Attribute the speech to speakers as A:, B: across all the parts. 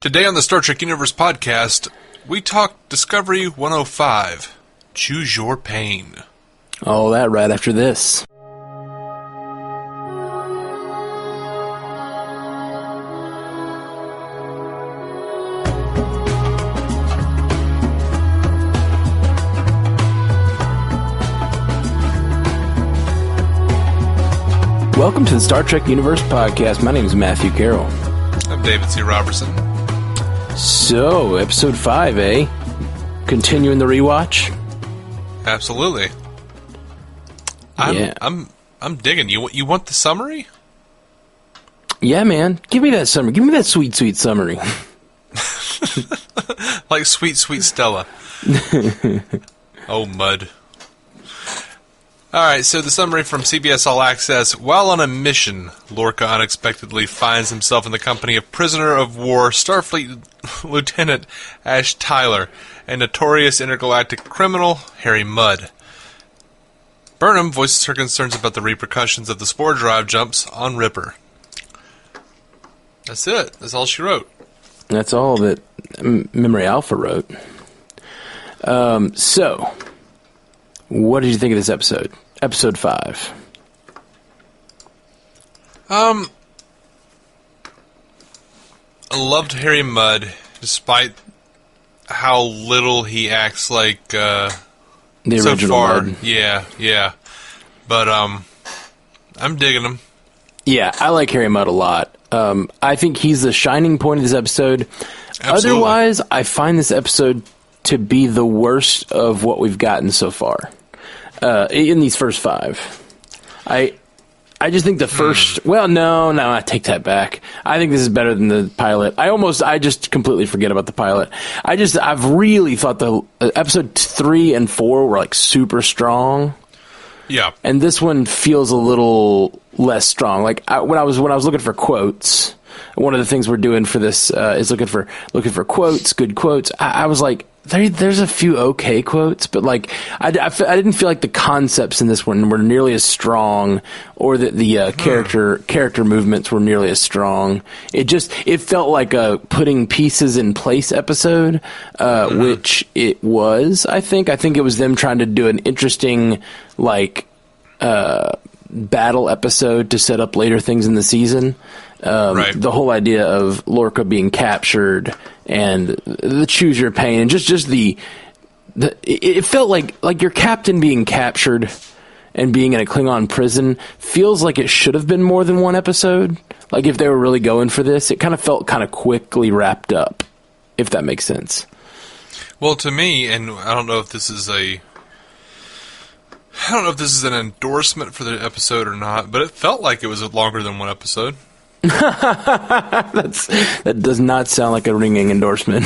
A: Today on the Star Trek Universe podcast, we talk Discovery 105, Choose Your Pain.
B: All that right after this. Welcome to the Star Trek Universe podcast. My name is Matthew Carroll.
A: I'm David C. Robertson.
B: So, episode 5, eh? Continuing the rewatch?
A: Absolutely. I'm digging. You want the summary?
B: Yeah, man. Give me that summary. Give me that sweet, sweet summary.
A: Like sweet, sweet Stella. Oh, mud. Alright, so the summary from CBS All Access. While on a mission, Lorca unexpectedly finds himself in the company of prisoner of war Starfleet Lieutenant Ash Tyler and notorious intergalactic criminal Harry Mudd. Burnham voices her concerns about the repercussions of the spore drive jumps on Ripper. That's it. That's all she wrote.
B: That's all that Memory Alpha wrote. So, what did you think of this episode? Episode 5.
A: I loved Harry Mudd, despite how little he acts like
B: The
A: so
B: original
A: far.
B: Mudd.
A: Yeah. But I'm digging him.
B: Yeah, I like Harry Mudd a lot. I think he's the shining point of this episode.
A: Absolutely.
B: Otherwise, I find this episode to be the worst of what we've gotten so far. In these first 5. I just think the first... Well, no, I take that back. I think this is better than the pilot. I just completely forget about the pilot. I've really thought the episode 3 and 4 were like super strong.
A: Yeah.
B: And this one feels a little less strong. Like when I was looking for quotes, one of the things we're doing for this is looking for quotes, good quotes. I was like, there's a few okay quotes, but like I didn't feel like the concepts in this one were nearly as strong, or that the character movements were nearly as strong. It felt like a putting pieces in place episode, which it was. I think it was them trying to do an interesting battle episode to set up later things in the season. Right. The whole idea of Lorca being captured and the choose your pain, and just it felt like your captain being captured and being in a Klingon prison feels like it should have been more than one episode. Like if they were really going for this, it kind of felt kind of quickly wrapped up, if that makes sense.
A: Well, to me, and I don't know if this is an endorsement for the episode or not, but it felt like it was longer than one episode.
B: That does not sound like a ringing endorsement.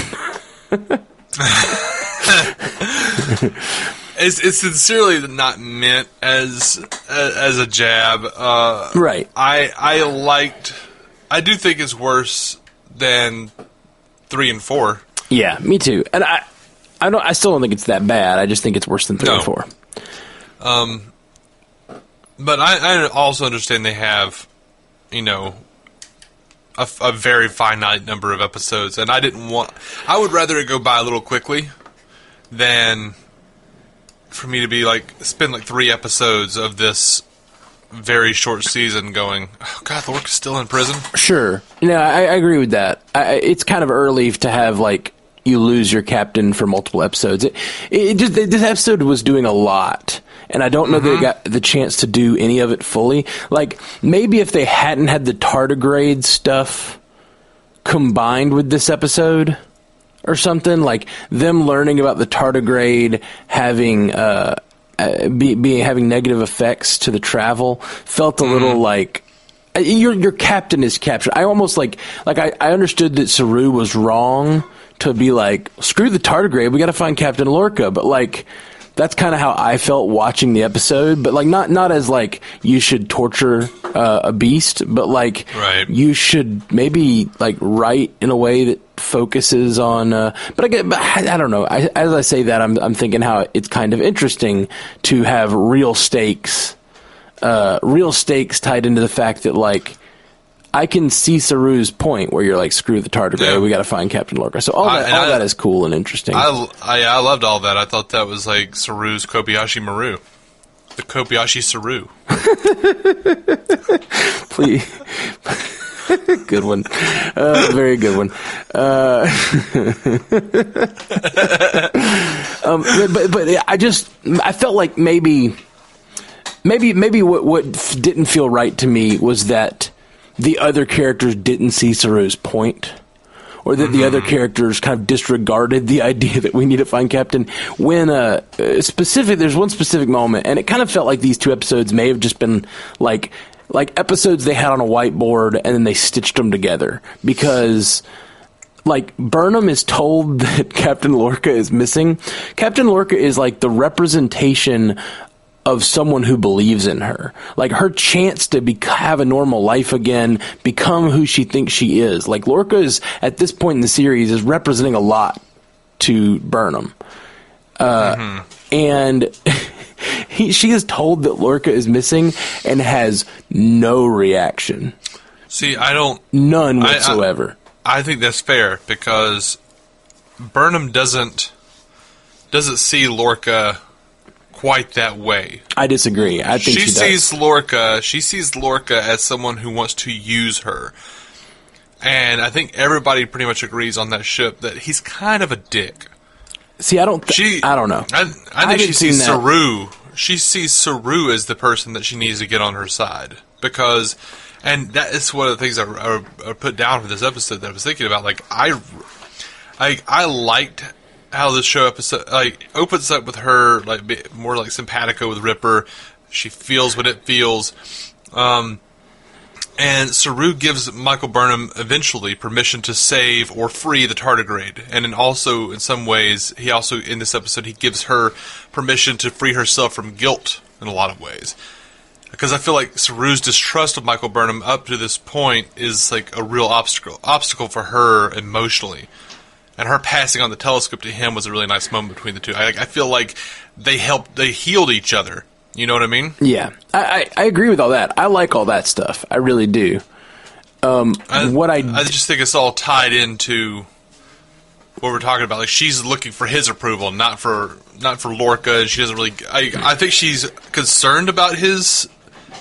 A: It's sincerely not meant as a jab.
B: Right.
A: I do think it's worse than 3 and 4.
B: Yeah, me too. And I still don't think it's that bad. I just think it's worse than 3 and 4.
A: But I also understand they have, a very finite number of episodes, and I would rather it go by a little quickly than for me to be spend 3 episodes of this very short season going, oh God, Lorca's still in prison.
B: Sure. No, I agree with that. It's kind of early to have you lose your captain for multiple episodes. This episode was doing a lot, and I don't know that they got the chance to do any of it fully. Maybe if they hadn't had the tardigrade stuff combined with this episode or something, like them learning about the tardigrade having having negative effects to the travel felt a little like your captain is captured. I almost I understood that Saru was wrong to be screw the tardigrade, we got to find Captain Lorca, but that's kind of how I felt watching the episode, but not as you should torture a beast, but
A: right.
B: You should maybe write in a way that focuses on. But I don't know. As I say that, I'm thinking how it's kind of interesting to have real stakes tied into the fact that I can see Saru's point where you're like, screw the tardigrade, we got to find Captain Lorca. So all that is cool and interesting.
A: I loved all that. I thought that was like Saru's Kobayashi Maru. The Kobayashi Saru.
B: Please. Good one. Very good one. But I felt like maybe what didn't feel right to me was that the other characters didn't see Saru's point, or that the other characters kind of disregarded the idea that we need to find Captain. When there's one specific moment, and it kind of felt like these two episodes may have just been like episodes they had on a whiteboard and then they stitched them together, because like Burnham is told that Captain Lorca is missing. Captain Lorca is like the representation of someone who believes in her, like her chance to have a normal life again, become who she thinks she is. Like Lorca is at this point in the series is representing a lot to Burnham, and she is told that Lorca is missing and has no reaction.
A: See,
B: none whatsoever.
A: I think that's fair, because Burnham doesn't see Lorca quite that way.
B: I disagree. I think she
A: sees Lorca. She sees Lorca as someone who wants to use her, and I think everybody pretty much agrees on that ship that he's kind of a dick.
B: See, I don't know.
A: I think she sees Saru. She sees Saru as the person that she needs to get on her side, because, and that is one of the things I put down for this episode that I was thinking about. Like I liked how this show episode opens up with her more like simpatico with Ripper. She feels what it feels, and Saru gives Michael Burnham eventually permission to save or free the tardigrade, and then also in some ways he also in this episode he gives her permission to free herself from guilt in a lot of ways. Because I feel like Saru's distrust of Michael Burnham up to this point is like a real obstacle for her emotionally. And her passing on the telescope to him was a really nice moment between the two. I feel like they healed each other. You know what I mean?
B: Yeah. I agree with all that. I like all that stuff. I really do.
A: I just think it's all tied into what we're talking about. Like, she's looking for his approval, not for Lorca. And she doesn't really. I think she's concerned about his.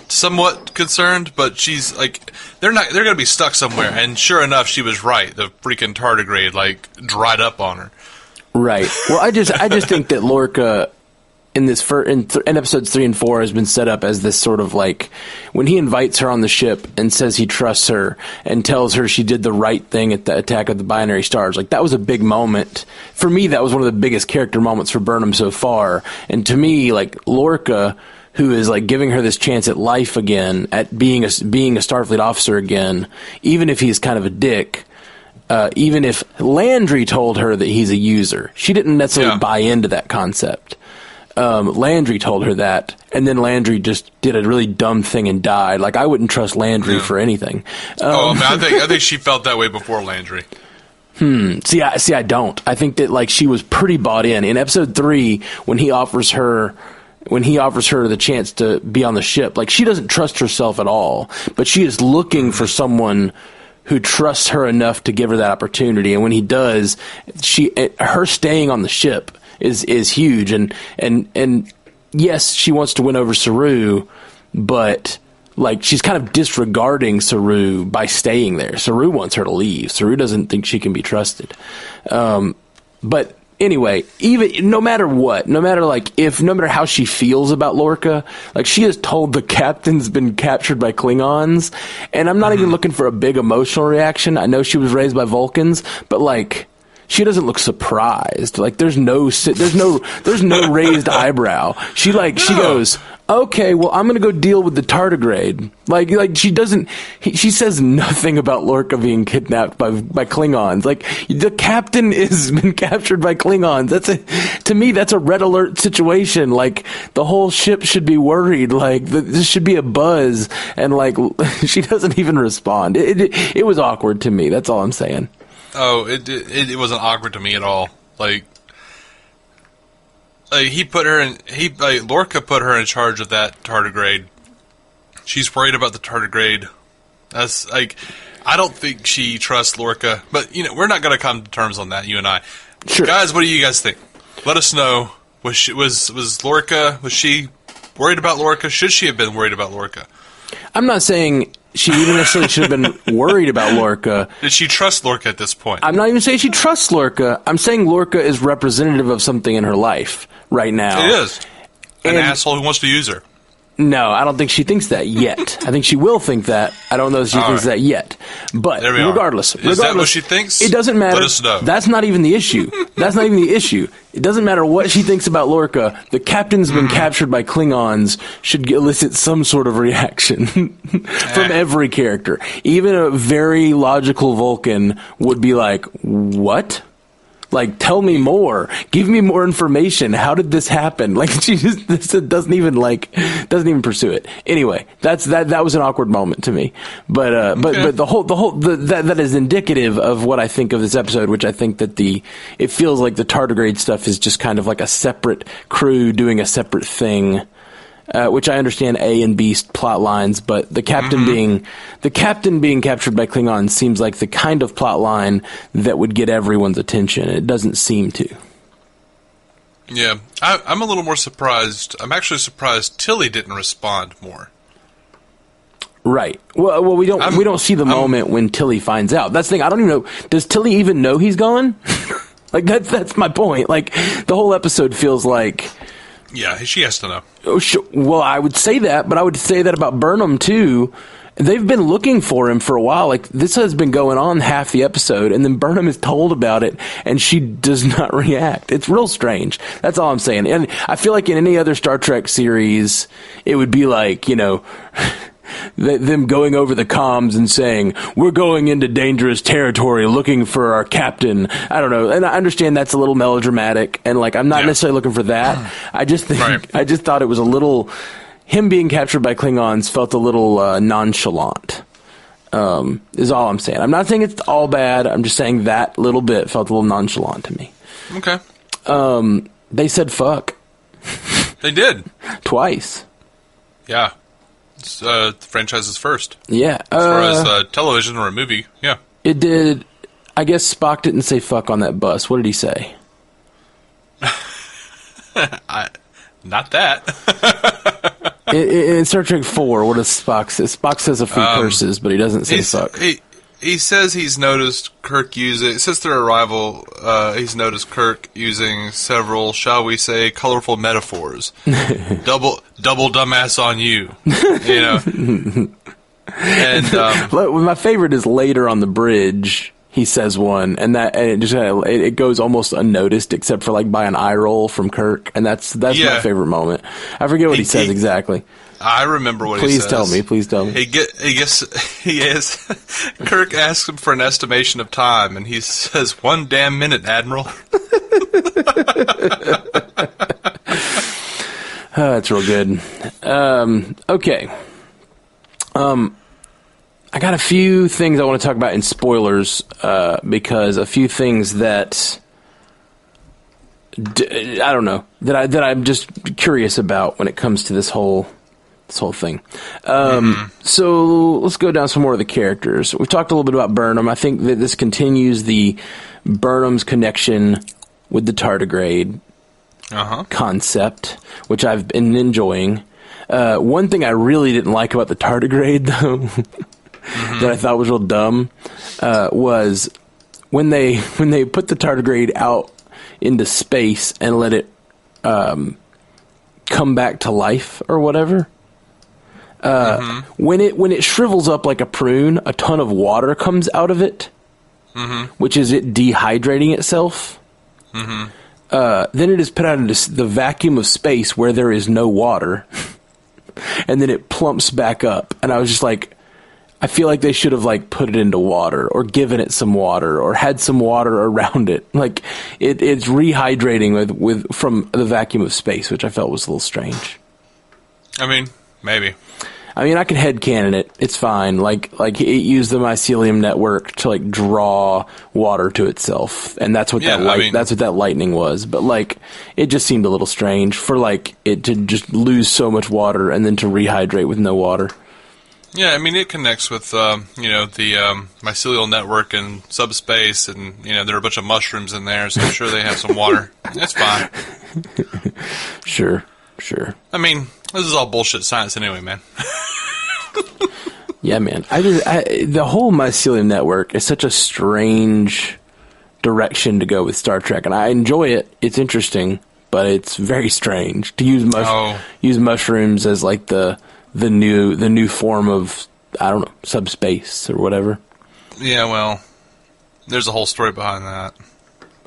A: Somewhat concerned, but she's like, they're going to be stuck somewhere. And sure enough, she was right. The freaking tardigrade dried up on her.
B: Right. Well, I just think that Lorca in episodes 3 and 4 has been set up as this sort of like, when he invites her on the ship and says he trusts her and tells her she did the right thing at the attack of the binary stars. Like, that was a big moment for me. That was one of the biggest character moments for Burnham so far. And to me, like, Lorca, who is like giving her this chance at life again, at being a Starfleet officer again, even if he's kind of a dick, even if Landry told her that he's a user. She didn't necessarily buy into that concept. Landry told her that, and then Landry just did a really dumb thing and died. Like, I wouldn't trust Landry for anything.
A: I think she felt that way before Landry.
B: See, I don't. I think that like she was pretty bought in. In episode 3, when he offers her the chance to be on the ship, like, she doesn't trust herself at all, but she is looking for someone who trusts her enough to give her that opportunity. And when he does, her staying on the ship is huge. And yes, she wants to win over Saru, but like, she's kind of disregarding Saru by staying there. Saru wants her to leave. Saru doesn't think she can be trusted. But anyway, even no matter how she feels about Lorca, like, she is told the captain's been captured by Klingons, and I'm not even looking for a big emotional reaction. I know she was raised by Vulcans, but like, she doesn't look surprised. Like, there's no raised eyebrow. She goes, okay, well, I'm going to go deal with the tardigrade. Like she doesn't. She says nothing about Lorca being kidnapped by Klingons. Like, the captain has been captured by Klingons. To me, that's a red alert situation. Like, the whole ship should be worried. Like, this should be a buzz. And like, she doesn't even respond. It was awkward to me. That's all I'm saying.
A: Oh, it wasn't awkward to me at all. Like Lorca put her in charge of that tardigrade. She's worried about the tardigrade. That's like, I don't think she trusts Lorca, but we're not going to come to terms on that. You and I,
B: Sure.
A: Guys. What do you guys think? Let us know. Was Lorca? Was she worried about Lorca? Should she have been worried about Lorca?
B: I'm not saying she even necessarily should have been worried about Lorca.
A: Did she trust Lorca at this point?
B: I'm not even saying she trusts Lorca. I'm saying Lorca is representative of something in her life right now.
A: It is. An asshole who wants to use her.
B: No, I don't think she thinks that yet. I think she will think that. I don't know if she thinks that yet. But regardless,
A: is that what she thinks?
B: It doesn't matter.
A: Let us know.
B: That's not even the issue. That's not even the issue. It doesn't matter what she thinks about Lorca. The captain's been captured by Klingons should elicit some sort of reaction from every character. Even a very logical Vulcan would be like, what? Like, tell me more. Give me more information. How did this happen? Like, she just doesn't even pursue it. Anyway, that was an awkward moment to me. But that is indicative of what I think of this episode, which I think that it feels like the tardigrade stuff is just kind of like a separate crew doing a separate thing. Which I understand A and B plot lines, but the captain being captured by Klingons seems like the kind of plot line that would get everyone's attention. It doesn't seem to.
A: Yeah, I'm a little more surprised. I'm actually surprised Tilly didn't respond more.
B: Right. Well, we don't see the moment when Tilly finds out. That's the thing. I don't even know. Does Tilly even know he's gone? Like that's my point. Like the whole episode feels like.
A: Yeah, she has to know.
B: Oh, well, I would say that, but I would say that about Burnham, too. They've been looking for him for a while. Like, this has been going on half the episode, and then Burnham is told about it, and she does not react. It's real strange. That's all I'm saying. And I feel like in any other Star Trek series, it would be like, them going over the comms and saying, we're going into dangerous territory looking for our captain. I don't know. And I understand that's a little melodramatic, and like I'm not necessarily looking for that. I just think I just thought it was a little, him being captured by Klingons felt a little nonchalant. Is all I'm saying. I'm not saying it's all bad. I'm just saying that little bit felt a little nonchalant to me.
A: Okay.
B: They said fuck.
A: They did.
B: Twice.
A: Yeah. It's the franchise's first.
B: Yeah.
A: As far as television or a movie, yeah.
B: It did. I guess Spock didn't say fuck on that bus. What did he say?
A: Not that.
B: in Star Trek 4, what does Spock say? Spock says a few curses, but he doesn't say fuck.
A: He says he's noticed Kirk use it. Since their arrival, he's noticed Kirk using several, shall we say, colorful metaphors. double dumbass on you. And
B: my favorite is later on the bridge. He says one, and it goes almost unnoticed, except for like by an eye roll from Kirk, and that's my favorite moment. I forget what he says exactly.
A: I remember what he says.
B: Please tell me.
A: Kirk asks him for an estimation of time, and he says, 1 damn minute, Admiral.
B: That's real good. Okay. I got a few things I want to talk about in spoilers, because a few things that I don't know that I'm just curious about when it comes to this whole thing. So let's go down some more of the characters. We've talked a little bit about Burnham. I think that this continues the Burnham's connection with the tardigrade concept, which I've been enjoying. One thing I really didn't like about the tardigrade, though, that I thought was real dumb, was when they put the tardigrade out into space and let it come back to life or whatever. When it shrivels up like a prune, a ton of water comes out of it, which is it dehydrating itself. Then it is put out into the vacuum of space where there is no water, and then it plumps back up. And I was just like, I feel like they should have like put it into water or given it some water or had some water around it. Like it's rehydrating with from the vacuum of space, which I felt was a little strange.
A: I mean, maybe.
B: I mean, I could headcanon it. It's fine. Like it used the mycelium network to like draw water to itself, and that's what that's what that lightning was. But like, it just seemed a little strange for like it to just lose so much water and then to rehydrate with no water.
A: Yeah, I mean, it connects with, the mycelial network and subspace, and, there are a bunch of mushrooms in there, so I'm sure they have some water. It's fine.
B: Sure.
A: I mean, this is all bullshit science anyway, man.
B: Yeah, man. The whole mycelium network is such a strange direction to go with Star Trek, and I enjoy it. It's interesting, but it's very strange to use mushrooms as like the new form of, I don't know, subspace or whatever.
A: Yeah, well, there's a whole story behind that.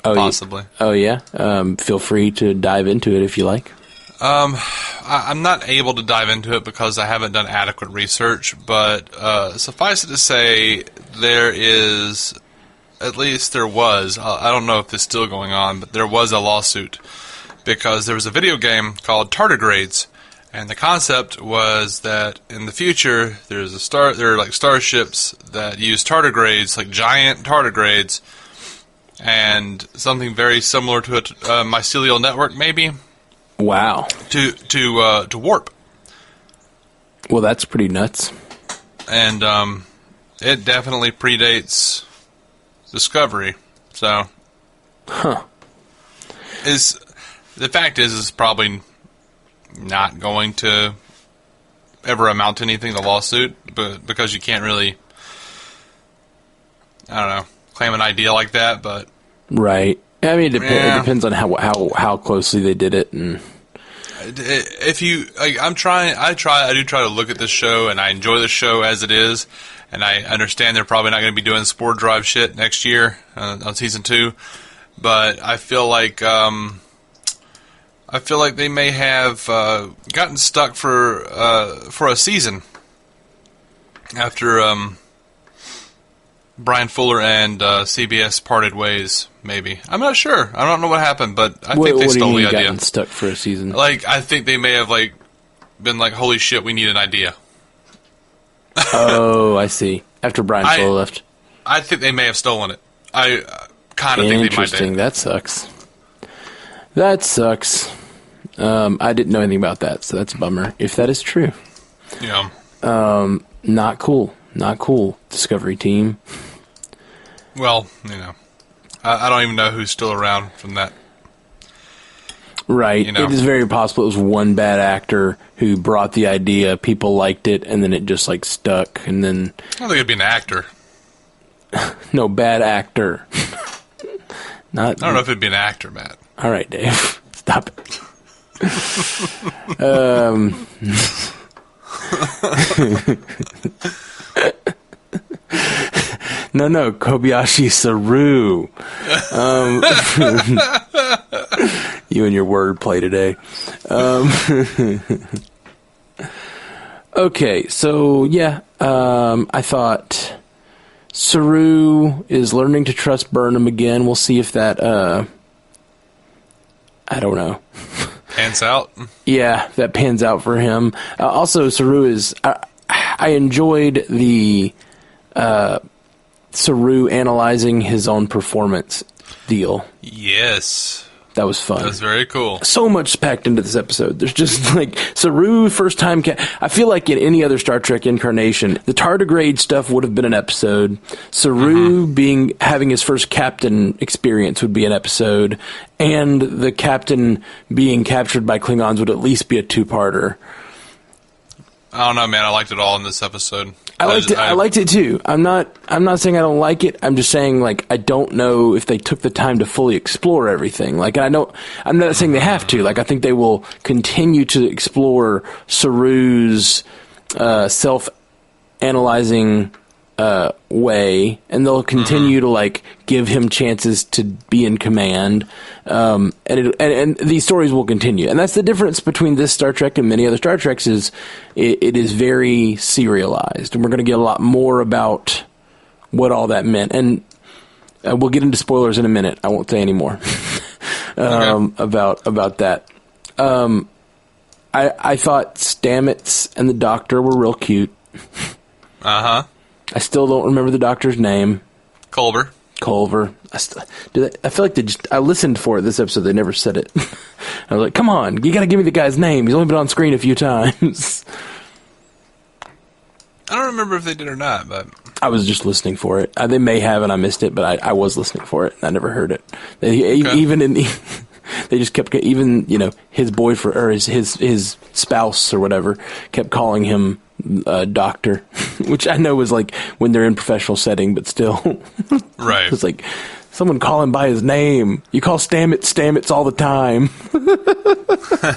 A: Possibly.
B: Yeah? Feel free to dive into it if you like.
A: I'm not able to dive into it because I haven't done adequate research, but suffice it to say, there was, I don't know if it's still going on, but there was a lawsuit because there was a video game called Tardigrades, and the concept was that in the future there are like starships that use tardigrades, like giant tardigrades, and something very similar to a mycelial network, maybe.
B: Wow.
A: To warp.
B: Well, that's pretty nuts.
A: And it definitely predates Discovery. So, the fact is it's probably not going to ever amount to anything, the lawsuit, but because you can't really, I don't know, claim an idea like that, but
B: right. I mean, it depends on how closely they did it, and
A: if you, like, I do try to look at this show, and I enjoy the show as it is, and I understand they're probably not going to be doing Spore Drive shit next year on season 2, but I feel like they may have gotten stuck for a season after Brian Fuller and CBS parted ways. Maybe, I'm not sure. I don't know what happened, but I think they stole the idea.
B: Gotten stuck for a season?
A: Like, I think they may have been like, "Holy shit, we need an idea."
B: Oh, I see. After Brian Fuller left,
A: I think they may have stolen it. I kind of think they might have.
B: Interesting. That sucks. I didn't know anything about that, so that's a bummer. If that is true,
A: yeah.
B: Not cool. Discovery team.
A: Well, I don't even know who's still around from that.
B: Right. It is very possible it was one bad actor who brought the idea, people liked it, and then it just stuck, and then...
A: I don't think it'd be an actor.
B: No, bad actor.
A: I don't know if it'd be an actor, Matt.
B: All right, Dave. Stop it. No, Kobayashi Saru. You and your wordplay today. Okay, so yeah, I thought Saru is learning to trust Burnham again. We'll see if that, I don't know.
A: Pans out?
B: Yeah, that pans out for him. Also, Saru is... I enjoyed the Saru analyzing his own performance deal.
A: Yes.
B: That was fun.
A: That was very cool.
B: So much packed into this episode. There's just Saru first time. I feel like in any other Star Trek incarnation, the tardigrade stuff would have been an episode. Saru having his first captain experience would be an episode, and the captain being captured by Klingons would at least be a 2-parter.
A: I don't know, man. I liked it all in this episode.
B: I liked it too. I'm not saying I don't like it. I'm just saying I don't know if they took the time to fully explore everything. I'm not saying they have to. I think they will continue to explore Saru's self-analyzing way, and they'll continue to give him chances to be in command, and these stories will continue. And that's the difference between this Star Trek and many other Star Treks is it is very serialized, and we're going to get a lot more about what all that meant. And we'll get into spoilers in a minute. I won't say any more about that. I thought Stamets and the Doctor were real cute.
A: Uh-huh.
B: I still don't remember the Doctor's name.
A: Culver.
B: I feel like I listened for it this episode. They never said it. I was like, come on, you got to give me the guy's name. He's only been on screen a few times.
A: I don't remember if they did or not, but
B: I was just listening for it. They may have, and I missed it, but I was listening for it. And I never heard it. Even in the, they just kept, even, his boyfriend or his spouse or whatever kept calling him doctor, which I know was like when they're in professional setting, but still,
A: right.
B: It's like someone call him by his name. You call Stamets all the time.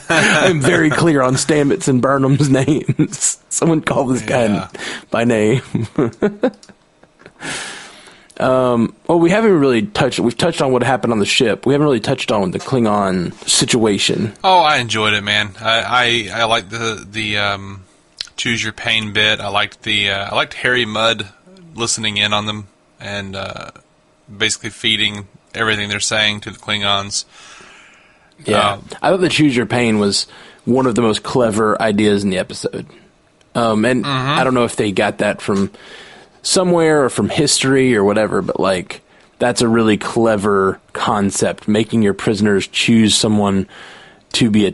B: I'm very clear on Stamets and Burnham's names. Someone call this guy by name. Well, we haven't really we've touched on what happened on the ship. We haven't really touched on the Klingon situation.
A: Oh, I enjoyed it, man. I liked the choose your pain bit. I liked Harry Mudd listening in on them and basically feeding everything they're saying to the Klingons.
B: Yeah, I thought the choose your pain was one of the most clever ideas in the episode. And I don't know if they got that from somewhere or from history or whatever, but like that's a really clever concept, making your prisoners choose someone to be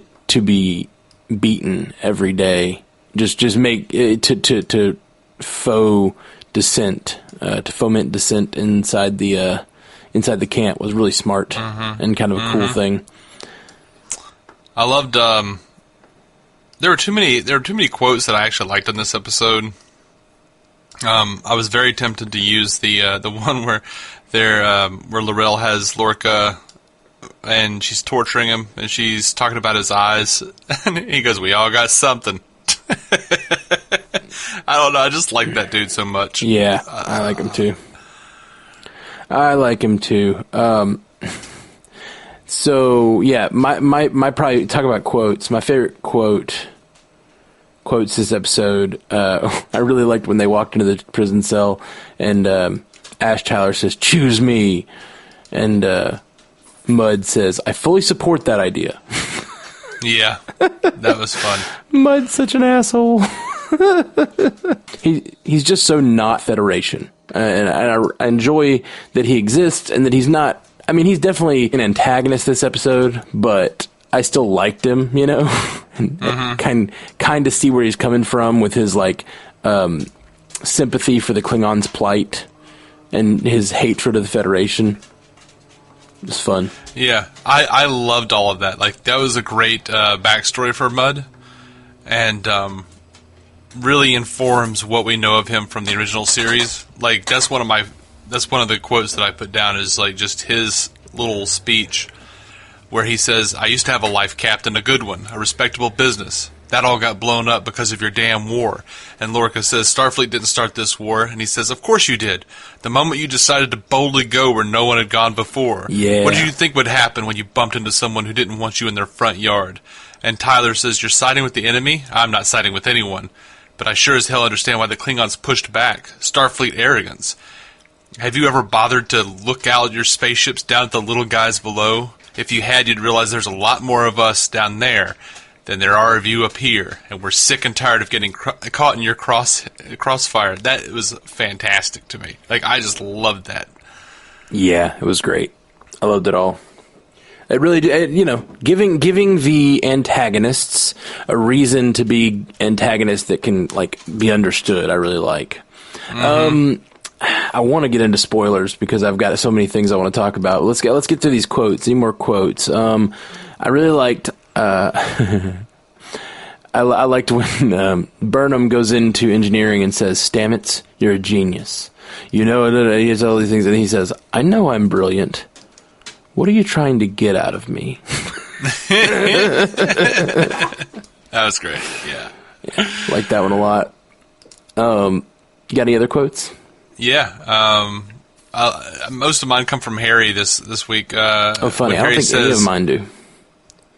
B: beaten every day. Just make to faux dissent, to foment dissent inside the camp was really smart and kind of a cool thing.
A: I loved. There were too many quotes that I actually liked in this episode. I was very tempted to use the one where L'Rell has Lorca and she's torturing him and she's talking about his eyes and he goes, "We all got something." I don't know. I just like that dude so much.
B: Yeah, I like him too. So yeah, my probably talk about quotes. My favorite quotes this episode. I really liked when they walked into the prison cell and Ash Tyler says, "Choose me," and Mudd says, "I fully support that idea."
A: Yeah, that was fun.
B: Mudd's such an asshole. He's just so not Federation, and I enjoy that he exists and that he's not. I mean, he's definitely an antagonist this episode, but I still liked him, and kind of see where he's coming from with his like sympathy for the Klingons' plight and his hatred of the Federation. It was fun.
A: Yeah, I loved all of that. Like, that was a great backstory for Mudd, and really informs what we know of him from the original series. Like, that's one of the quotes that I put down is like just his little speech where he says, "I used to have a life captain, a good one, a respectable business. That all got blown up because of your damn war." And Lorca says, "Starfleet didn't start this war." And he says, "Of course you did. The moment you decided to boldly go where no one had gone before.
B: Yeah.
A: What did you think would happen when you bumped into someone who didn't want you in their front yard?" And Tyler says, "You're siding with the enemy? I'm not siding with anyone. But I sure as hell understand why the Klingons pushed back. Starfleet arrogance. Have you ever bothered to look out your spaceships down at the little guys below? If you had, you'd realize there's a lot more of us down there than there are of you up here, and we're sick and tired of getting caught in your crossfire." That was fantastic to me. Like, I just loved that.
B: Yeah, it was great. I loved it all. It really did, giving the antagonists a reason to be antagonists that can like be understood. I really like. I want to get into spoilers because I've got so many things I want to talk about. Let's get through these quotes. Any more quotes? I really liked. I liked when Burnham goes into engineering and says, "Stamets, you're a genius. He has all these things," and he says, "I know I'm brilliant. What are you trying to get out of me?"
A: That was great. Yeah,
B: like that one a lot. You got any other quotes?
A: Yeah. Most of mine come from Harry this week.
B: Oh, funny. I don't think any of mine do.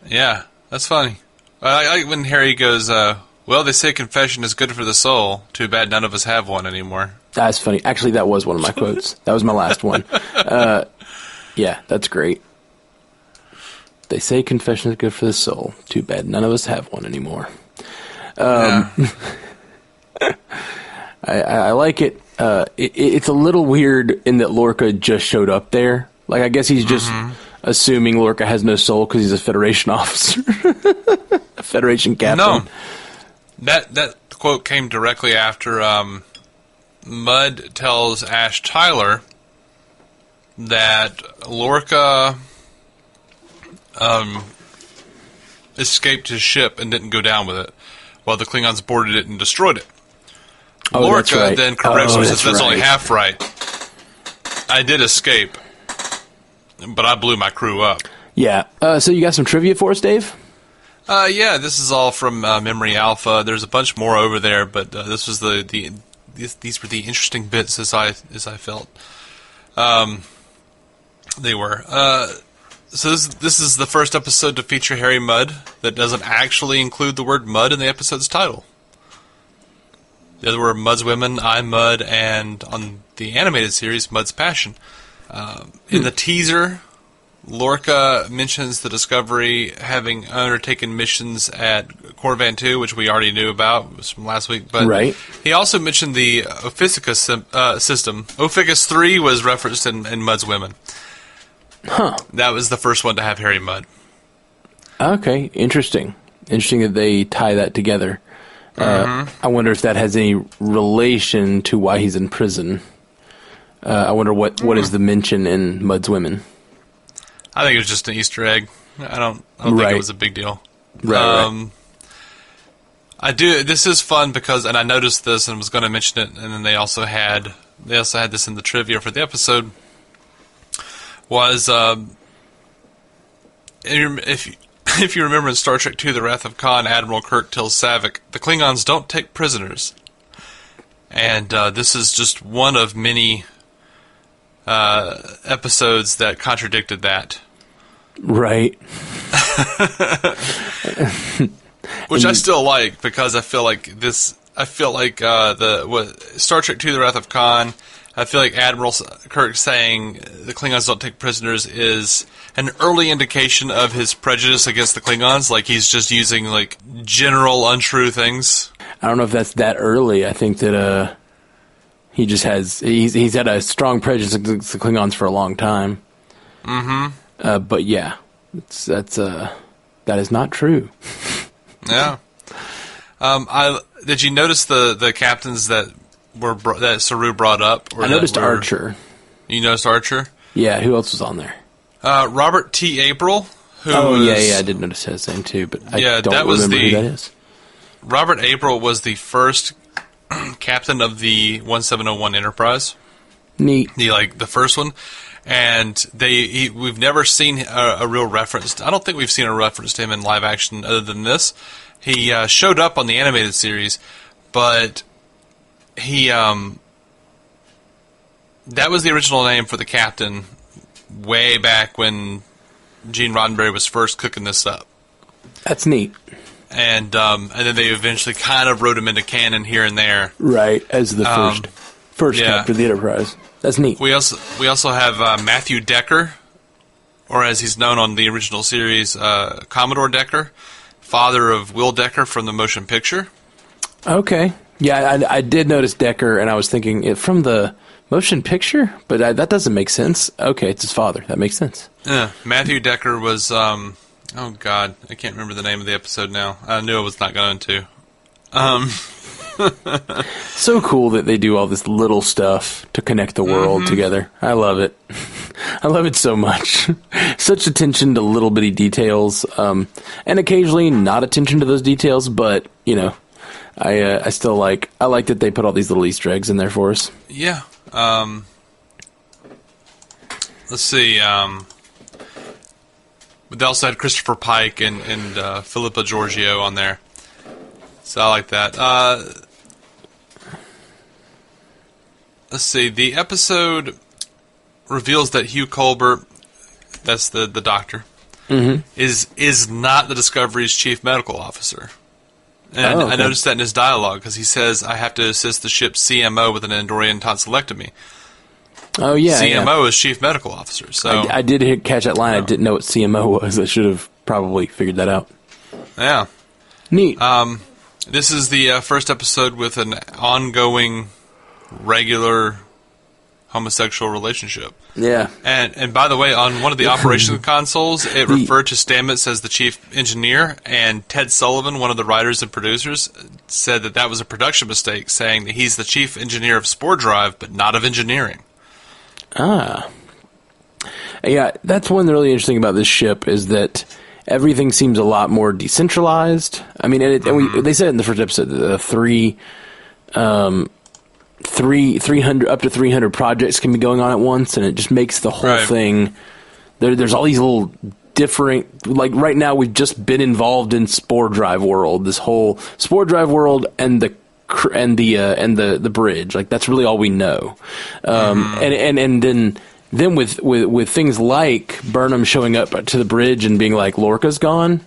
A: Yeah, that's funny. I like when Harry goes, "Well, they say confession is good for the soul. Too bad none of us have one anymore."
B: That's funny. Actually, that was one of my quotes. That was my last one. Yeah, that's great. They say confession is good for the soul. Too bad none of us have one anymore. I like it. It's a little weird in that Lorca just showed up there. Like, I guess he's just assuming Lorca has no soul because he's a Federation officer, a Federation captain.
A: No, that quote came directly after Mudd tells Ash Tyler that Lorca escaped his ship and didn't go down with it, while the Klingons boarded it and destroyed it.
B: Oh,
A: Lorca
B: that's right.
A: then corrects him and says, that's
B: right.
A: only half right. I did escape, but I blew my crew up.
B: Yeah. So you got some trivia for us, Dave?
A: Yeah, this is all from Memory Alpha. There's a bunch more over there, but this was these were the interesting bits as I felt. They were. So this is the first episode to feature Harry Mudd that doesn't actually include the word Mudd in the episode's title. The other were Mudd's Women, I Mudd, and on the animated series, Mudd's Passion. In the teaser, Lorca mentions the Discovery having undertaken missions at Corvan 2, which we already knew about. It was from last week. But
B: right.
A: He also mentioned the Ophiuchus system. Ophiuchus 3 was referenced in Mudd's Women.
B: Huh.
A: That was the first one to have Harry Mudd.
B: Okay, interesting. Interesting that they tie that together. I wonder if that has any relation to why he's in prison. I wonder what is the mention in Mudd's Women.
A: I think it was just an Easter egg. I don't think it was a big deal.
B: Right.
A: I do. This is fun because, and I noticed this and was going to mention it, and then they also had this in the trivia for the episode. Was if you remember in Star Trek II: The Wrath of Khan, Admiral Kirk tells Saavik, the Klingons don't take prisoners, and this is just one of many episodes that contradicted that.
B: Right.
A: Which I still like, because I feel like Star Trek II: The Wrath of Khan, I feel like Admiral Kirk saying the Klingons don't take prisoners is an early indication of his prejudice against the Klingons. Like, he's just using, like, general untrue things.
B: I don't know if that's that early. I think that he just has... He's had a strong prejudice against the Klingons for a long time. Mm-hmm. But yeah, that is not true.
A: Yeah. Did you notice the captains that Saru brought up?
B: I noticed Archer.
A: You noticed Archer?
B: Yeah, who else was on there?
A: Robert T. April.
B: I did notice his name too, but I don't remember who that is.
A: Robert April was the first captain of the 1701 Enterprise.
B: Neat.
A: The first one. And we've never seen a real reference. I don't think we've seen a reference to him in live action other than this. He showed up on the animated series, but he that was the original name for the captain way back when Gene Roddenberry was first cooking this up.
B: That's neat.
A: And then they eventually kind of wrote him into canon here and there.
B: Right, as the first captain of the Enterprise. That's neat.
A: We also have Matthew Decker, or as he's known on the original series, Commodore Decker, father of Will Decker from the motion picture.
B: Okay. Yeah, I did notice Decker, and I was thinking, from the motion picture? But that doesn't make sense. Okay, it's his father. That makes sense.
A: Yeah, Matthew Decker was, oh God, I can't remember the name of the episode now. I knew I was not going to.
B: So cool that they do all this little stuff to connect the world together. I love it. I love it so much. Such attention to little bitty details, and occasionally not attention to those details, but, I still like that they put all these little Easter eggs in there for us.
A: Yeah. Let's see. But they also had Christopher Pike and Philippa Giorgio on there. So I like that. Let's see. The episode reveals that Hugh Colbert, that's the doctor, is not the Discovery's chief medical officer. And I noticed that in his dialogue, because he says, I have to assist the ship's CMO with an Andorian tonsillectomy.
B: Oh, yeah.
A: CMO is chief medical officer. So
B: I did catch that line. I didn't know what CMO was. I should have probably figured that out.
A: Yeah.
B: Neat.
A: This is the first episode with an ongoing, regular homosexual relationship.
B: Yeah.
A: And by the way, on one of the operation consoles, it referred to Stamets as the chief engineer, and Ted Sullivan, one of the writers and producers, said that was a production mistake, saying that he's the chief engineer of Spore Drive, but not of engineering.
B: Ah. Yeah, that's one really interesting about this ship is that everything seems a lot more decentralized. I mean, they said it in the first episode, 300 up to 300 projects can be going on at once, and it just makes the whole thing. There's all these little different. Like right now, we've just been involved in Spore Drive world. This whole Spore Drive world and the bridge. Like that's really all we know. And then with things like Burnham showing up to the bridge and being like, Lorca's gone,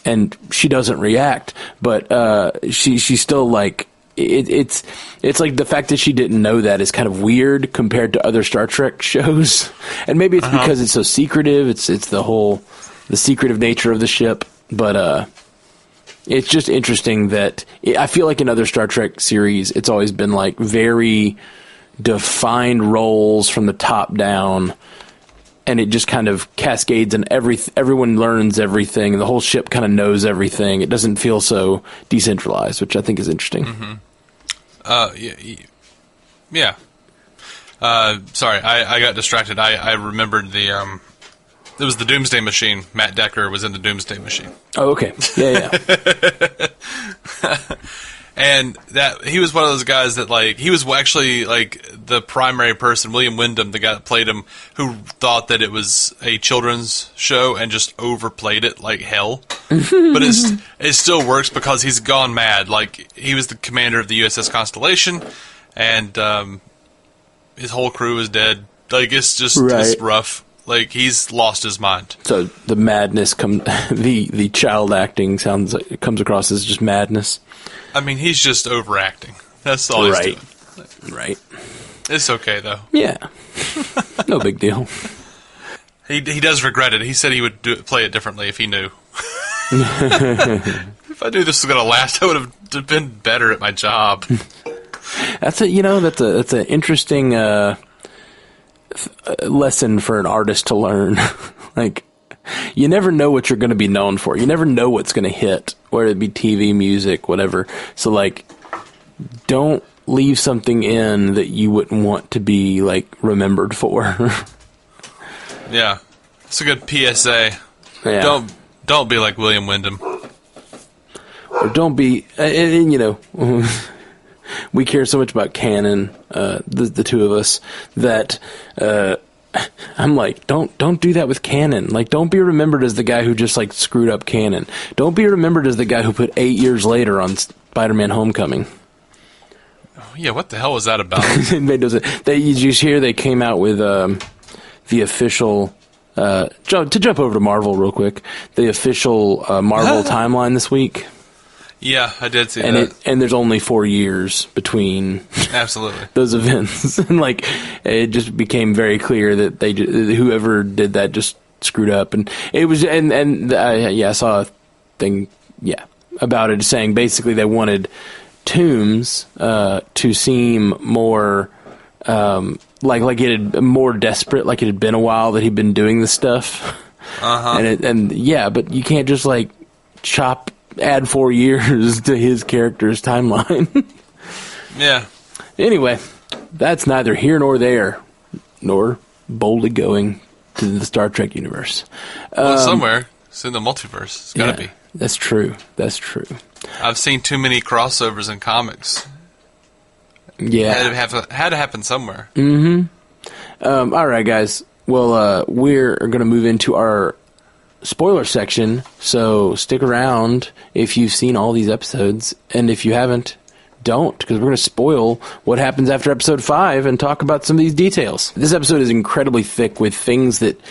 B: and she doesn't react, but she's still like. It's like the fact that she didn't know that is kind of weird compared to other Star Trek shows, and maybe it's because it's so secretive. It's the secretive nature of the ship, but it's just interesting that I feel like in other Star Trek series, it's always been like very defined roles from the top down, and it just kind of cascades, and everyone learns everything, and the whole ship kind of knows everything. It doesn't feel so decentralized, which I think is interesting.
A: Mm-hmm. Yeah. Sorry, I got distracted. I remembered it was the Doomsday Machine. Matt Decker was in the Doomsday Machine.
B: Oh, okay. Yeah.
A: And that he was one of those guys that like he was actually like the primary person, William Wyndham, the guy that played him, who thought that it was a children's show and just overplayed it like hell. But it still works because he's gone mad. Like he was the commander of the USS Constellation, and his whole crew is dead. Like it's just it's rough. Like he's lost his mind. So
B: the madness the child acting sounds like it comes across as just madness.
A: I mean, he's just overacting. That's all he's doing.
B: Right.
A: It's okay, though.
B: Yeah. No big deal.
A: He does regret it. He said he would play it differently if he knew. If I knew this was going to last, I would have been better at my job.
B: That's an interesting lesson for an artist to learn. Like, you never know what you're going to be known for. You never know what's going to hit, whether it be TV, music, whatever. So, like, don't leave something in that you wouldn't want to be, like, remembered for.
A: Yeah. It's a good PSA. Yeah. Don't be like William Wyndham.
B: Or don't be, and you know, we care so much about canon, the two of us, that I'm like, don't do that with canon. Like, don't be remembered as the guy who just like screwed up canon. Don't be remembered as the guy who put 8 years later on Spider-Man: Homecoming.
A: Oh, yeah, what the hell was that about?
B: Did you hear they came out with the official jump over to Marvel real quick? The official Marvel timeline this week.
A: Yeah, I did see that.
B: And there's only 4 years between
A: absolutely
B: those events, and like it just became very clear that whoever did that just screwed up, and it was I saw a thing about it saying basically they wanted Toombs to seem more like it had more desperate, like it had been a while that he'd been doing this stuff, but you can't just like add 4 years to his character's timeline.
A: Yeah.
B: Anyway, that's neither here nor there, nor boldly going to the Star Trek universe.
A: Well, somewhere. It's in the multiverse. It's got to be.
B: That's true.
A: I've seen too many crossovers in comics.
B: Yeah.
A: Had to happen somewhere.
B: Mm-hmm. All right, guys. Well, we're going to move into our spoiler section, so stick around if you've seen all these episodes, and if you haven't, don't, because we're going to spoil what happens after episode 5 and talk about some of these details. This episode is incredibly thick with things that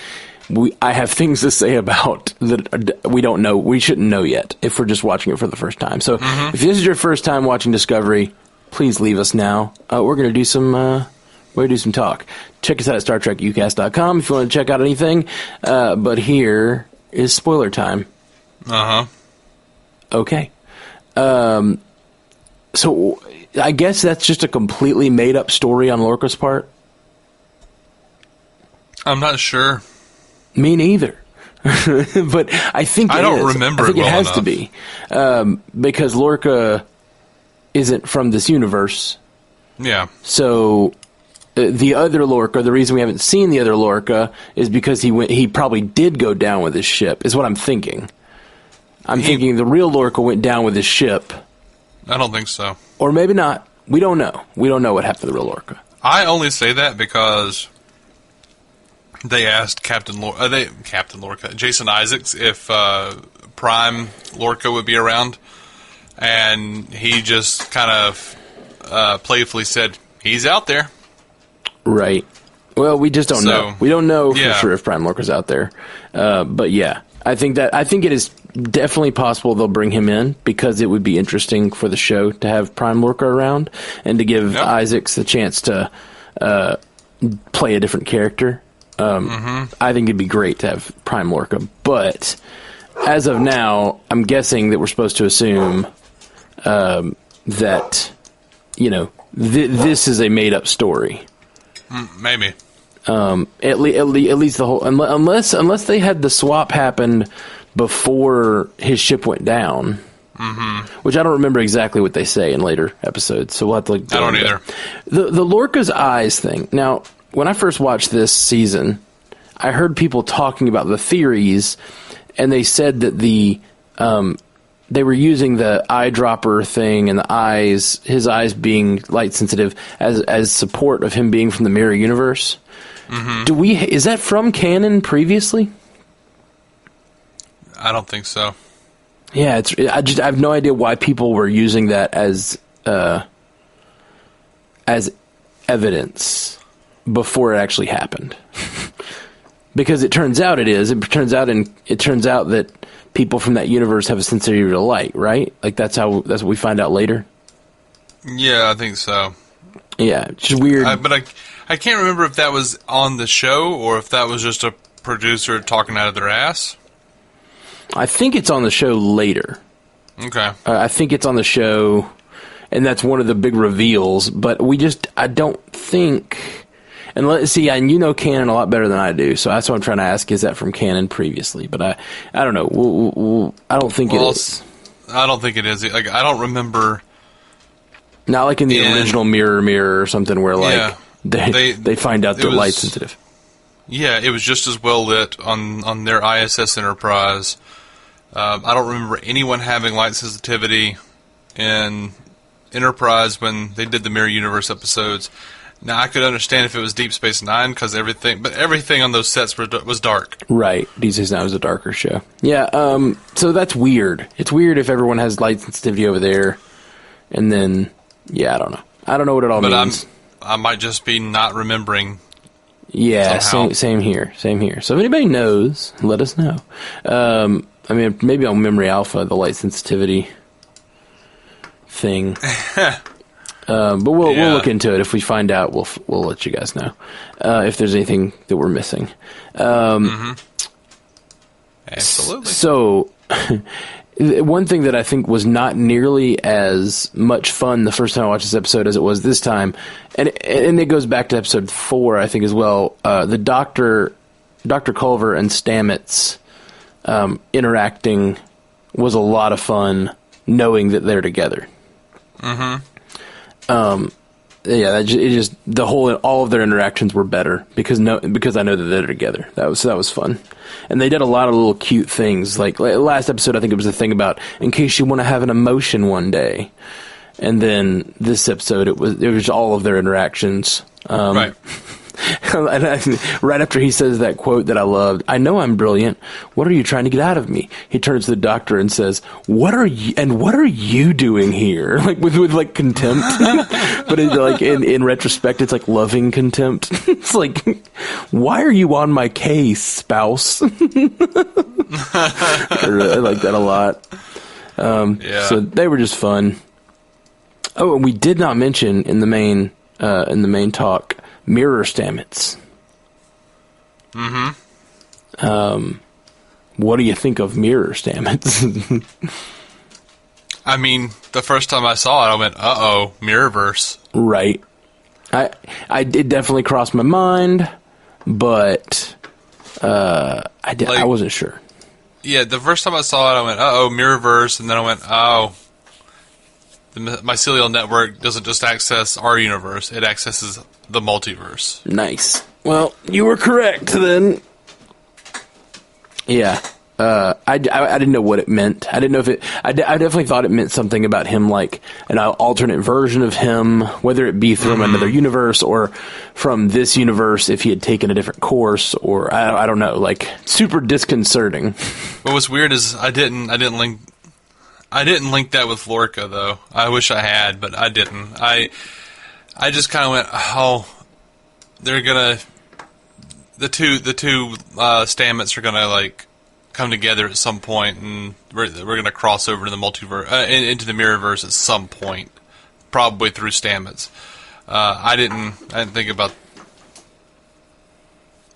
B: I have things to say about that we don't know, we shouldn't know yet if we're just watching it for the first time. So if this is your first time watching Discovery, please leave us now. We're going to do some talk. Check us out at StarTrekUCast.com if you want to check out anything. But here is spoiler time. Okay. So I guess that's just a completely made up story on Lorca's part.
A: I'm not sure.
B: Me neither. But I think
A: I don't remember.
B: I think
A: it well
B: has
A: enough.
B: to be because Lorca isn't from this universe.
A: Yeah.
B: So the other Lorca, the reason we haven't seen the other Lorca is because he probably did go down with his ship, is what I'm thinking. I'm thinking the real Lorca went down with his ship.
A: I don't think so.
B: Or maybe not. We don't know. We don't know what happened to the real Lorca.
A: I only say that because they asked Captain Lorca, Jason Isaacs, if Prime Lorca would be around, and he just kind of playfully said, he's out there.
B: Right. Well, we just don't know. We don't know for sure if Prime Lorca's out there. But yeah, I think it is definitely possible they'll bring him in because it would be interesting for the show to have Prime Lorca around and to give Isaacs the chance to play a different character. I think it'd be great to have Prime Lorca. But as of now, I'm guessing that we're supposed to assume that, this is a made-up story.
A: Maybe.
B: At least the whole, unless they had the swap happen before his ship went down, which I don't remember exactly what they say in later episodes. So we'll have to look.
A: I don't either.
B: The Lorca's eyes thing. Now, when I first watched this season, I heard people talking about the theories, and they said that they were using the eyedropper thing and his eyes being light sensitive as support of him being from the mirror universe. Is that from canon previously?
A: I don't think so.
B: Yeah, I have no idea why people were using that as evidence before it actually happened. Because it turns out it is. It turns out that people from that universe have a sensitivity to light, right? Like that's what we find out later.
A: Yeah, I think so.
B: Yeah, it's just weird.
A: But I can't remember if that was on the show or if that was just a producer talking out of their ass.
B: I think it's on the show later.
A: Okay.
B: I think it's on the show, and that's one of the big reveals. But I don't think. And let's see, and you know canon a lot better than I do, so that's what I'm trying to ask. Is that from canon previously? But I don't know. I don't think it is.
A: I don't think it is. Like I don't remember.
B: Not like in the original Mirror or something where like they find out they're light sensitive.
A: Yeah, it was just as well lit on their ISS Enterprise. I don't remember anyone having light sensitivity in Enterprise when they did the Mirror Universe episodes. Now, I could understand if it was Deep Space Nine because everything on those sets was dark. Right.
B: Deep Space Nine was a darker show. Yeah, so that's weird. It's weird if everyone has light sensitivity over there, and then, yeah, I don't know. I don't know what it all means.
A: I might just be not remembering.
B: Yeah, same here. So if anybody knows, let us know. Maybe on Memory Alpha, the light sensitivity thing. But we'll look into it. If we find out, we'll let you guys know if there's anything that we're missing.
A: Absolutely.
B: So, one thing that I think was not nearly as much fun the first time I watched this episode as it was this time, and it goes back to episode 4, I think, as well. The Dr. Culver and Stamets interacting was a lot of fun, knowing that they're together. All of their interactions were better because I know that they're together. That was fun, and they did a lot of little cute things. Like last episode, I think it was the thing about in case you want to have an emotion one day, and then this episode it was all of their interactions.
A: Right.
B: Right after he says that quote that I loved, I know I'm brilliant. What are you trying to get out of me? He turns to the doctor and says, what are you doing here? Like with like contempt. But in retrospect, it's like loving contempt. It's like, why are you on my case, spouse? I like that a lot. So they were just fun. Oh, and we did not mention in the main talk, Mirror Stamets. What do you think of Mirror Stamets?
A: I mean, the first time I saw it, I went, "Uh-oh, Mirrorverse."
B: Right. It definitely crossed my mind. but I wasn't sure.
A: Yeah, the first time I saw it, I went, uh-oh, Mirrorverse, and then I went, oh, the mycelial network doesn't just access our universe, it accesses the multiverse.
B: Nice. Well, you were correct then. Yeah. I didn't know what it meant. I didn't know if it... I definitely thought it meant something about him, like an alternate version of him, whether it be from another universe or from this universe if he had taken a different course, or I don't know, like super disconcerting.
A: What was weird is I didn't link that with Lorca though. I wish I had, but I didn't. I just kind of went, oh, they're gonna the two Stamets are gonna like come together at some point, and we're going to cross over to the multiverse, into the Mirrorverse at some point, probably through Stamets. I didn't think about,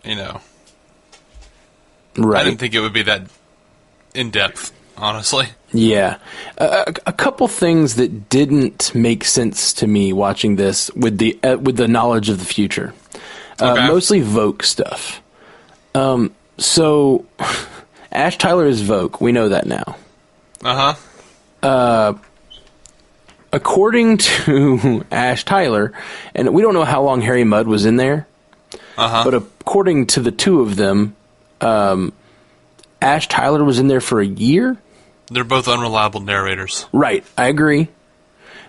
B: Right.
A: I didn't think it would be that in depth, honestly.
B: Yeah, a couple things that didn't make sense to me watching this with the knowledge of the future,
A: Okay.
B: mostly Vogue stuff. So. Ash Tyler is Vogue. We know that now. According to Ash Tyler, and we don't know how long Harry Mudd was in there, but according to the two of them, Ash Tyler was in there for a year?
A: They're both unreliable narrators.
B: Right, I agree.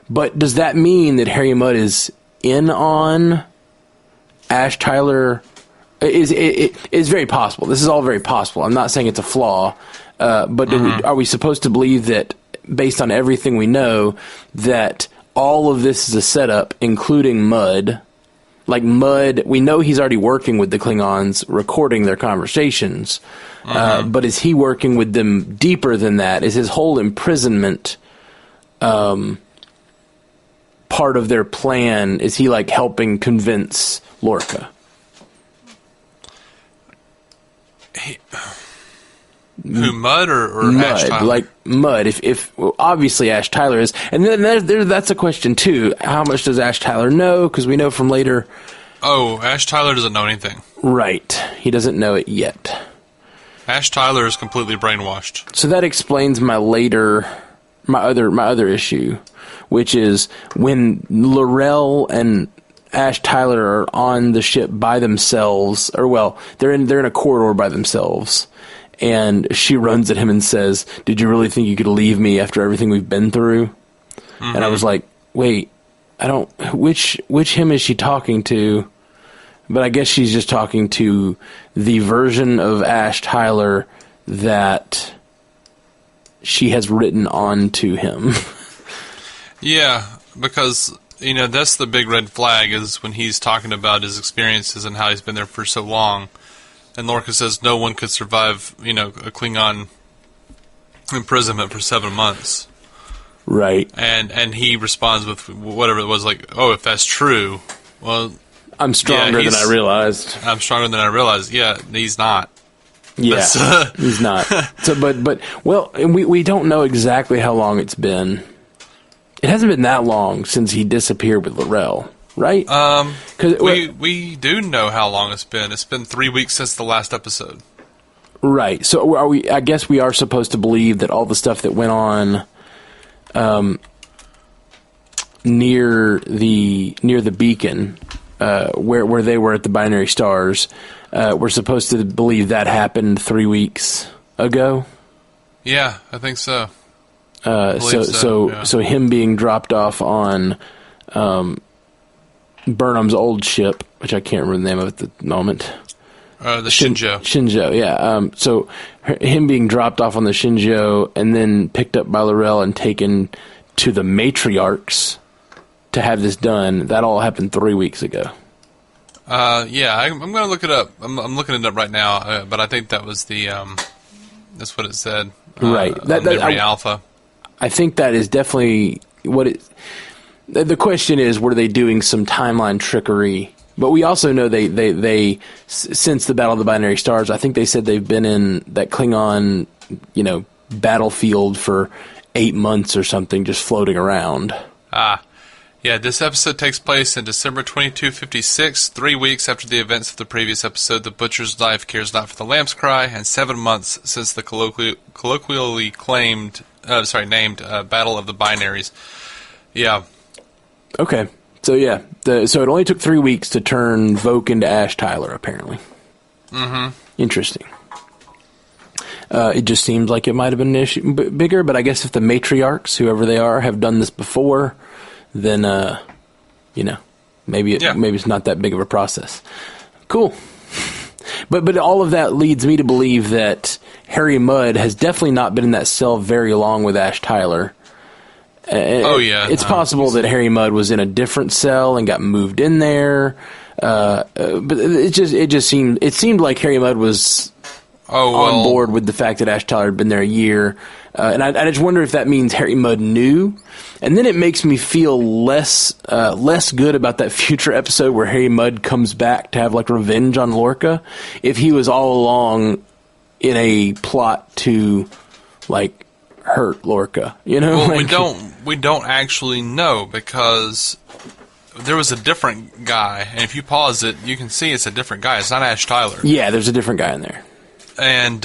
B: But does that mean that Harry Mudd is in on Ash Tyler? It is very possible. This is all very possible. I'm not saying it's a flaw, but are we supposed to believe that, based on everything we know, that all of this is a setup, including Mudd? Like Mudd, we know he's already working with the Klingons, recording their conversations, but is he working with them deeper than that? Is his whole imprisonment part of their plan? Is he like helping convince Lorca?
A: Who, Mudd or
B: Mudd,
A: Ash Tyler?
B: like Mudd. If obviously Ash Tyler is, and then that's a question too. How much does Ash Tyler know? Because we know from later.
A: Oh, Ash Tyler doesn't know anything.
B: Right, he doesn't know it yet.
A: Ash Tyler is completely brainwashed.
B: So that explains my other issue, which is when L'Rell and Ash Tyler are on the ship by themselves, or well, they're in a corridor by themselves, and she runs at him and says, "Did you really think you could leave me after everything we've been through?" And I was like, "Wait, I don't. Which him is she talking to?" But I guess she's just talking to the version of Ash Tyler that she has written onto him.
A: Yeah, because that's the big red flag, is when he's talking about his experiences and how he's been there for so long. And Lorca says no one could survive, a Klingon imprisonment for 7 months.
B: Right.
A: And he responds with whatever it was, like, oh, if that's true, well...
B: I'm stronger than I realized.
A: I'm stronger than I realized. Yeah, he's not.
B: Yeah, he's not. So, but well, we don't know exactly how long it's been. It hasn't been that long since he disappeared with L'Rell, right?
A: Cause we do know how long it's been. It's been 3 weeks since the last episode.
B: Right. So are we? I guess we are supposed to believe that all the stuff that went on near the beacon, where they were at the binary stars, we're supposed to believe that happened 3 weeks ago.
A: Yeah, I think so.
B: So him being dropped off on Burnham's old ship, which I can't remember the name of at the moment.
A: The Shinjo.
B: Shinjo, yeah. So him being dropped off on the Shinjo and then picked up by L'Rell and taken to the matriarchs to have this done, that all happened 3 weeks ago.
A: Yeah, I'm going to look it up. I'm looking it up right now, but I think that was that's what it said.
B: Right.
A: Memory Alpha.
B: I think that is definitely what it... The question is, were they doing some timeline trickery? But we also know they since the Battle of the Binary Stars, I think they said they've been in that Klingon, battlefield for 8 months or something, just floating around.
A: Yeah, this episode takes place in December 2256, 3 weeks after the events of the previous episode, The Butcher's Knife Cares Not for the Lamb's Cry, and 7 months since the colloquially named Battle of the Binaries. Yeah.
B: Okay. So, yeah. So it only took 3 weeks to turn Voke into Ash Tyler, apparently.
A: Mm-hmm.
B: Interesting. It just seems like it might have been an issue bigger, but I guess if the matriarchs, whoever they are, have done this before, then, maybe it's not that big of a process. Cool. But all of that leads me to believe that Harry Mudd has definitely not been in that cell very long with Ash Tyler. It's possible that Harry Mudd was in a different cell and got moved in there. But it seemed like Harry Mudd was on board with the fact that Ash Tyler had been there a year. And I just wonder if that means Harry Mudd knew. And then it makes me feel less good about that future episode where Harry Mudd comes back to have like revenge on Lorca, if he was all along in a plot to like hurt Lorca.
A: Well, we don't actually know, because there was a different guy, and if you pause it, you can see it's a different guy. It's not Ash Tyler.
B: Yeah, there's a different guy in there.
A: And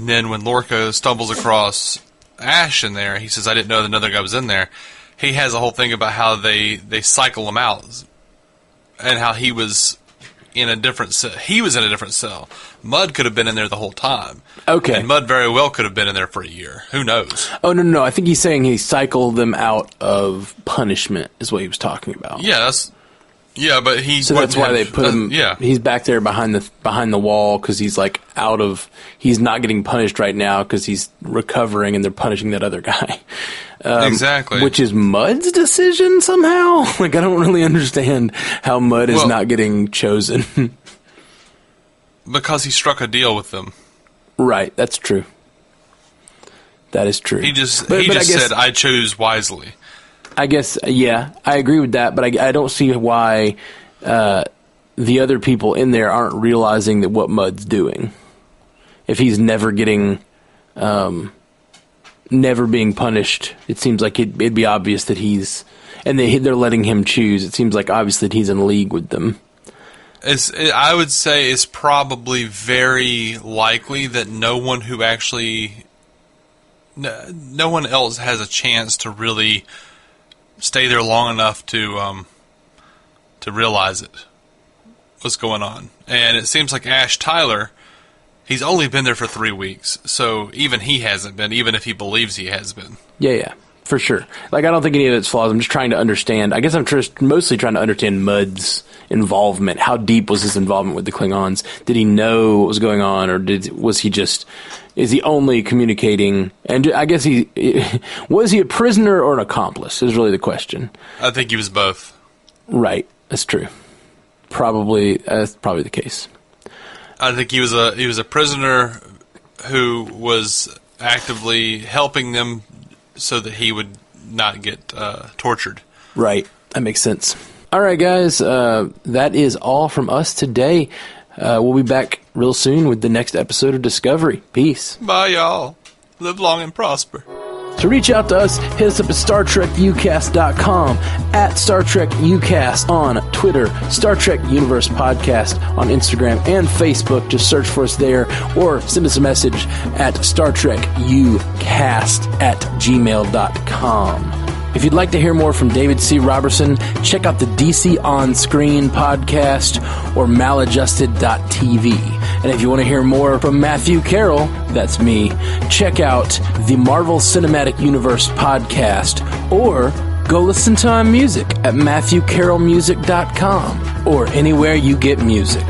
A: then when Lorca stumbles across Ash in there, he says, "I didn't know that another guy was in there." He has a whole thing about how they cycle him out, and how he was in a different cell. He was in a different cell. Mudd could have been in there the whole time. Okay. And Mudd very well could have been in there for a year. Who knows?
B: Oh, no. I think he's saying he cycled them out of punishment is what he was talking about.
A: Yeah, but he...
B: So that's why they put him... Yeah. He's back there behind the wall because he's like he's not getting punished right now because he's recovering and they're punishing that other guy.
A: Exactly.
B: Which is Mudd's decision somehow? Like, I don't really understand how Mudd is not getting chosen.
A: Because he struck a deal with them.
B: Right, that's true. That is true.
A: He just said, "I chose wisely."
B: I guess, yeah, I agree with that, but I don't see why the other people in there aren't realizing that what Mudd's doing. If he's never being punished, it seems like it'd be obvious that they're letting him choose. It seems like obvious that he's in league with them.
A: I would say it's probably very likely that no one else has a chance to really stay there long enough to realize what's going on. And it seems like Ash Tyler, he's only been there for 3 weeks, so even he hasn't been, even if he believes he has been. Yeah,
B: for sure. Like, I don't think any of it's flaws. I'm just trying to understand. I guess I'm mostly trying to understand Mudd's involvement. How deep was his involvement with the Klingons? Did he know what was going on, or is he only communicating? And I guess was he a prisoner or an accomplice is really the question.
A: I think he was both.
B: Right, that's true. That's probably the case.
A: I think he was a prisoner who was actively helping them so that he would not get tortured.
B: Right, that makes sense. All right, guys, that is all from us today. We'll be back real soon with the next episode of Discovery. Peace.
A: Bye, y'all. Live long and prosper.
B: To reach out to us, hit us up at StarTrekUCast.com, at StarTrekUCast on Twitter, Star Trek Universe Podcast on Instagram and Facebook. Just search for us there, or send us a message at StarTrekUcast@gmail.com. If you'd like to hear more from David C. Robertson, check out the DC On Screen podcast or maladjusted.tv. And if you want to hear more from Matthew Carroll, that's me, check out the Marvel Cinematic Universe podcast, or go listen to my music at MatthewCarrollmusic.com or anywhere you get music.